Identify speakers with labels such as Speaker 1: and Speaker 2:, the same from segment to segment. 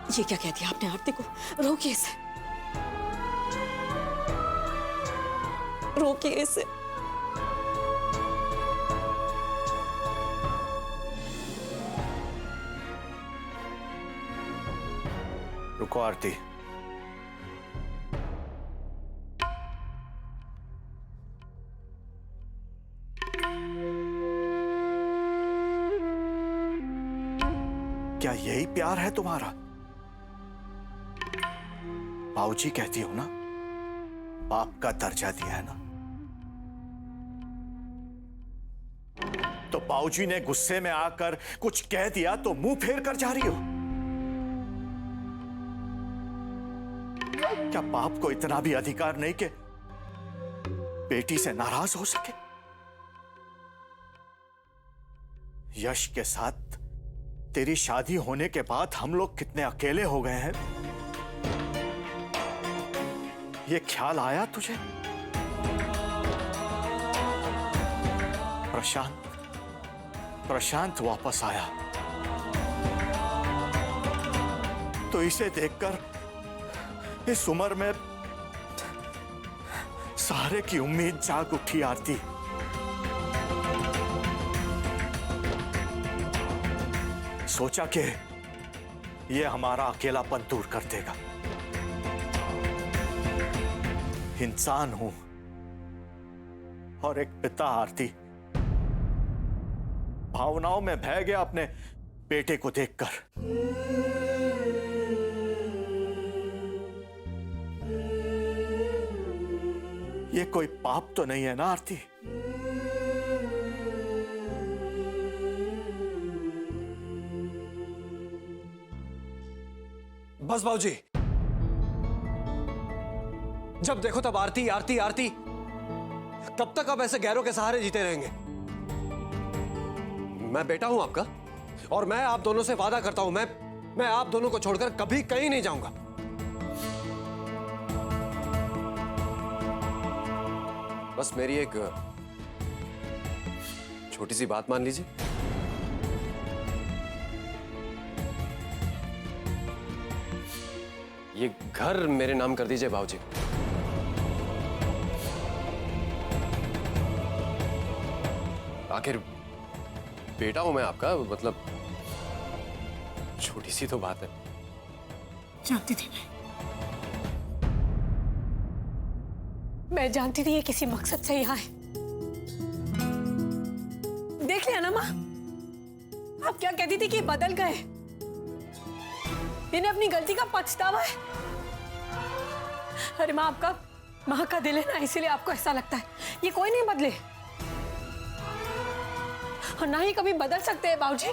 Speaker 1: ये क्या कह दिया आपने आरती को? रोकिए इसे, रोकिए इसे।
Speaker 2: रुको आरती, क्या यही प्यार है तुम्हारा? बाबूजी कहती हो ना, बाप का दर्जा दिया है ना, तो बाबूजी ने गुस्से में आकर कुछ कह दिया तो मुंह फेर कर जा रही हो? क्या बाप को इतना भी अधिकार नहीं कि बेटी से नाराज हो सके? यश के साथ तेरी शादी होने के बाद हम लोग कितने अकेले हो गए हैं, ये ख्याल आया तुझे? प्रशांत वापस आया तो इसे देखकर इस उम्र में सहारे की उम्मीद जाग उठी आरती। सोचा कि ये हमारा अकेलापन दूर कर देगा। इंसान हूं और एक पिता आरती, भावनाओं में बह गया अपने बेटे को देखकर। ये कोई पाप तो नहीं है ना आरती?
Speaker 3: बस बाबूजी, जब देखो तब आरती आरती आरती। कब तक आप ऐसे गैरों के सहारे जीते रहेंगे? मैं बेटा हूं आपका और मैं आप दोनों से वादा करता हूं, मैं आप दोनों को छोड़कर कभी कहीं नहीं जाऊंगा। बस मेरी एक छोटी सी बात मान लीजिए। ये घर मेरे नाम कर दीजिए बाबूजी। आखिर बेटा हूं मैं आपका, मतलब छोटी सी तो बात है।
Speaker 1: जानती थी मैं जानती थी ये किसी मकसद से यहाँ है। देख लिया ना माँ, आप क्या कहती थी कि बदल गए, इन्हें अपनी गलती का पछतावा है। अरे माँ, आपका माँ का दिल है ना, इसीलिए आपको ऐसा लगता है। ये कोई नहीं बदले और ना ही कभी बदल सकते हैं बाबूजी।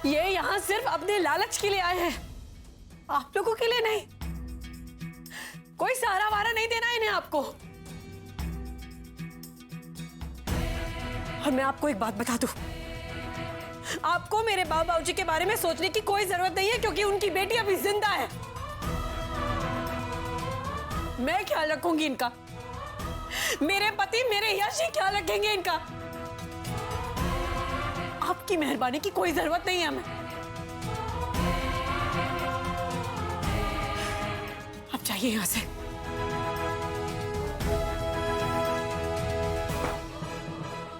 Speaker 1: ये यहाँ सिर्फ अपने लालच के लिए आए हैं, आप लोगों के लिए नहीं। कोई सहारा वारा नहीं देना इन्हें आपको। और मैं आपको एक बात बता दूं, आपको मेरे बाबा बाबूजी के बारे में सोचने की कोई जरूरत नहीं है, क्योंकि उनकी बेटी अभी जिंदा है। मैं ख्याल रखूंगी इनका, मेरे पति मेरे यश ही ख्याल रखेंगे इनका। आपकी मेहरबानी की कोई जरूरत नहीं है हमें। अब जाइए यहां से,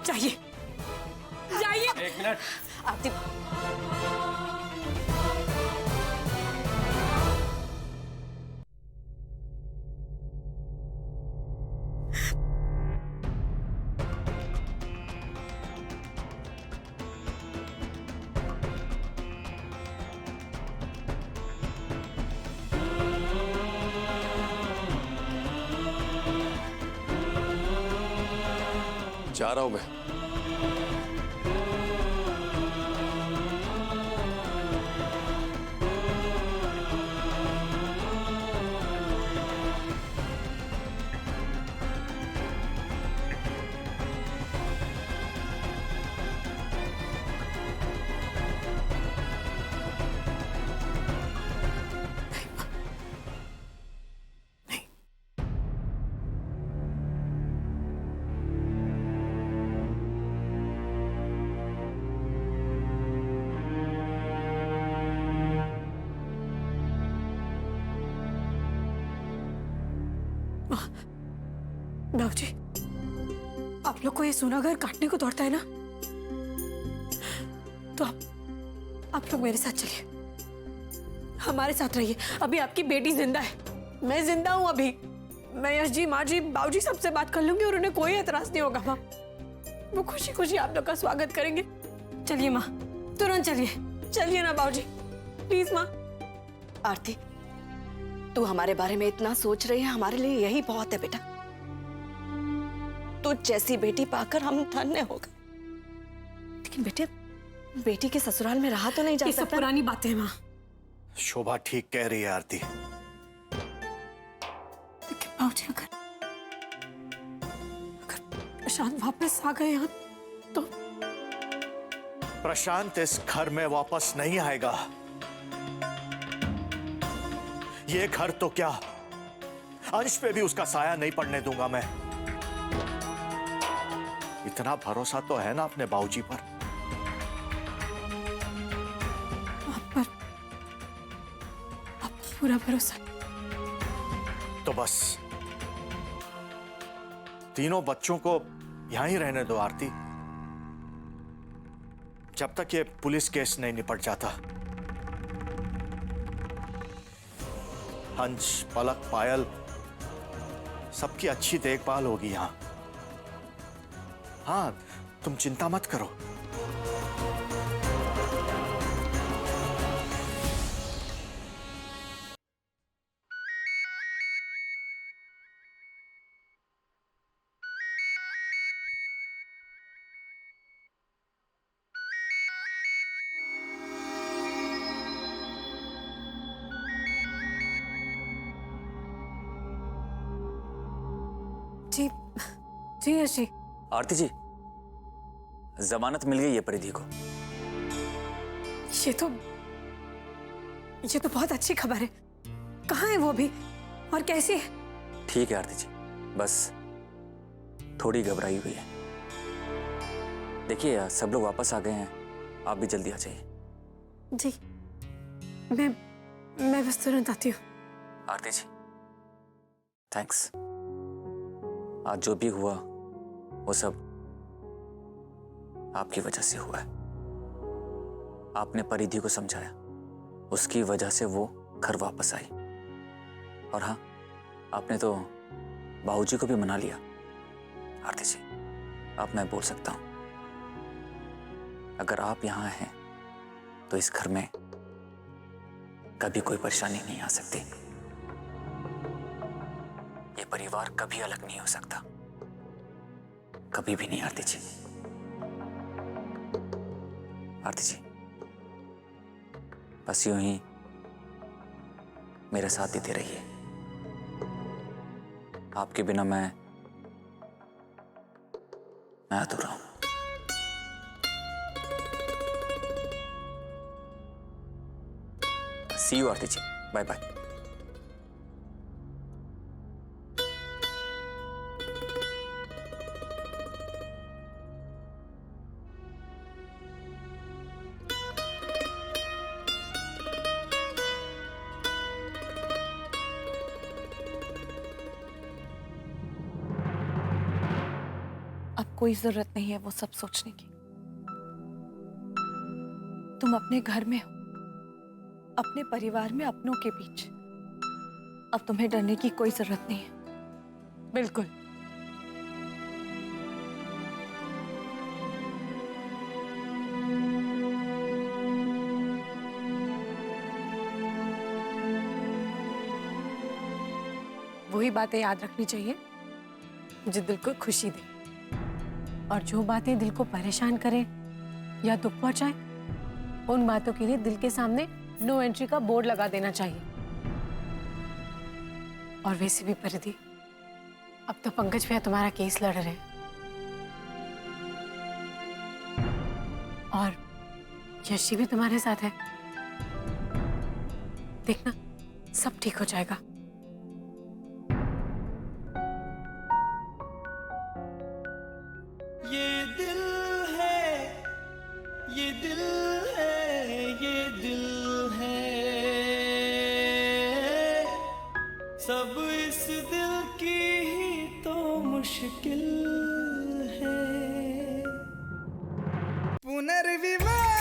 Speaker 1: जाइए जाइए।
Speaker 3: एक मिनट
Speaker 1: आरती,
Speaker 3: जा रहा हूं मैं।
Speaker 1: बाबूजी, आप लोग को ये सूना घर काटने को दौड़ता है ना, तो आप लोग मेरे साथ चलिए, हमारे साथ रहिए। अभी आपकी बेटी जिंदा है, मैं जिंदा हूं अभी। मैं यश जी, माँ जी, बाबूजी सबसे बात कर लूंगी और उन्हें कोई एतराज नहीं होगा माँ। वो खुशी खुशी आप लोग का स्वागत करेंगे। चलिए माँ, तुरंत चलिए, चलिए ना बाबूजी, प्लीज माँ।
Speaker 4: आरती, तू हमारे बारे में इतना सोच रही है, हमारे लिए यही बहुत है बेटा। तू जैसी बेटी पाकर हम धन्य हो गए। लेकिन बेटे, बेटी के ससुराल में रहा तो नहीं जा
Speaker 1: ये सब
Speaker 4: सकता।
Speaker 1: पुरानी बातें हैं माँ।
Speaker 2: शोभा ठीक कह रही है आरती।
Speaker 1: लेकिन बाबूजी, अगर प्रशांत वापस आ गए यहाँ तो
Speaker 2: प्रशांत इस घर में वापस नहीं आएगा। ये घर तो क्या, अंश पे भी उसका साया नहीं पड़ने दूंगा मैं। इतना भरोसा तो है ना अपने बाबूजी पर।
Speaker 1: आप पूरा भरोसा।
Speaker 2: तो बस तीनों बच्चों को यहां ही रहने दो आरती, जब तक ये पुलिस केस नहीं निपट जाता। हंस, पलक, पायल सबकी अच्छी देखभाल होगी यहां। हाँ, तुम चिंता मत करो।
Speaker 1: जी जी यश जी।
Speaker 5: आरती जी, जमानत मिल गई है परिधि को।
Speaker 1: ये तो बहुत अच्छी खबर है। कहाँ है वो अभी और कैसी है?
Speaker 5: ठीक है आरती जी, बस थोड़ी घबराई हुई है। देखिए सब लोग वापस आ गए हैं, आप भी जल्दी आ जाइए।
Speaker 1: जी, मैं बस तुरंत आती हूँ।
Speaker 5: आरती जी, थैंक्स। आज जो भी हुआ वो सब आपकी वजह से हुआ है। आपने परिधि को समझाया, उसकी वजह से वो घर वापस आई। और हाँ, आपने तो बाबूजी को भी मना लिया। आरती जी, अब मैं बोल सकता हूं, अगर आप यहां हैं तो इस घर में कभी कोई परेशानी नहीं आ सकती। ये परिवार कभी अलग नहीं हो सकता, कभी भी नहीं। आरती जी, आरती जी, बस यूं ही मेरा साथ देते रहिए। आपके बिना मैं अधूरा हूं। See you Aarti ji, bye bye.
Speaker 4: अब कोई जरूरत नहीं है वो सब सोचने की। तुम अपने घर में हो, अपने परिवार में, अपनों के बीच। अब तुम्हें डरने की कोई जरूरत नहीं है।
Speaker 1: बिल्कुल। वही बातें याद रखनी चाहिए जो दिल को खुशी दे, और जो बातें दिल को परेशान करें या दुख पहुंचाएं, उन बातों के लिए दिल के सामने नो एंट्री का बोर्ड लगा देना चाहिए। और वैसे भी परिधि, अब तो पंकज भैया तुम्हारा केस लड़ रहे हैं और यशी भी तुम्हारे साथ है। देखना, सब ठीक हो जाएगा।
Speaker 6: ये दिल है, ये दिल है, ये दिल है, सब इस दिल की ही तो मुश्किल है। पुनर्विवाह